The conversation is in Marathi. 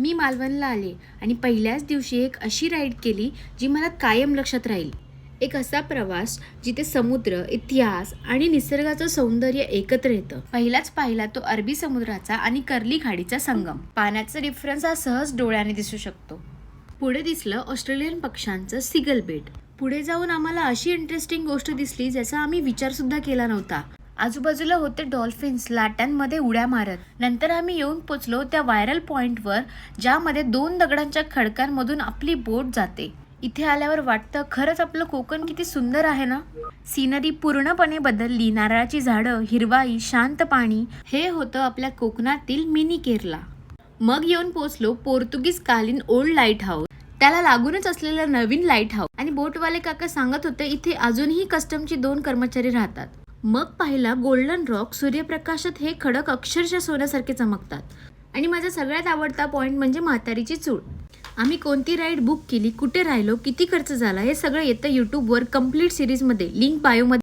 मी मालवणला आले आणि पहिल्याच दिवशी एक अशी राईड केली जी मला कायम लक्षात राहील. एक असा प्रवास जिथे समुद्र, इतिहास आणि निसर्गाचं सौंदर्य एकत्र येतं. पहिलाच पाहिला तो अरबी समुद्राचा आणि कर्ली खाडीचा संगम. पाण्याचा डिफरन्स हा सहज डोळ्याने दिसू शकतो. पुढे दिसलं ऑस्ट्रेलियन पक्ष्यांचं सिगल बेट. पुढे जाऊन आम्हाला अशी इंटरेस्टिंग गोष्ट दिसली ज्याचा आम्ही विचार सुद्धा केला नव्हता. आजूबाजूला होते डॉल्फिन्स लाटांमध्ये उड्या मारत. नंतर आम्ही येऊन पोचलो त्या व्हायरल पॉइंटवर ज्यामध्ये 2 दगडांच्या खडकांमधून आपली बोट जाते. इथे आल्यावर वाटतं खरंच आपलं कोकण किती सुंदर आहे ना. सिनरी पूर्णपणे बदलली. नारळाची झाडं, हिरवाई, शांत पाणी. हे होतं आपल्या कोकणातील मिनी केरला. मग येऊन पोचलो पोर्तुगीज कालीन ओल्ड लाईट हाऊस. त्याला लागूनच असलेलं नवीन लाईट हाऊस. आणि बोटवाले काका सांगत होते इथे अजूनही कस्टमची 2 कर्मचारी राहतात. मग पाहिला गोल्डन रॉक. सूर्यप्रकाशात हे खडक अक्षरशः सोन्यासारखे चमकतात. आणि माझा सगळ्यात आवडता पॉइंट म्हणजे म्हातारीची चूळ. आम्ही कोणती राईड बुक केली, कुठे राहिलो, किती खर्च झाला, हे सगळं येतं यूट्यूबवर कम्प्लीट सिरीजमध्ये. लिंक बायोमध्ये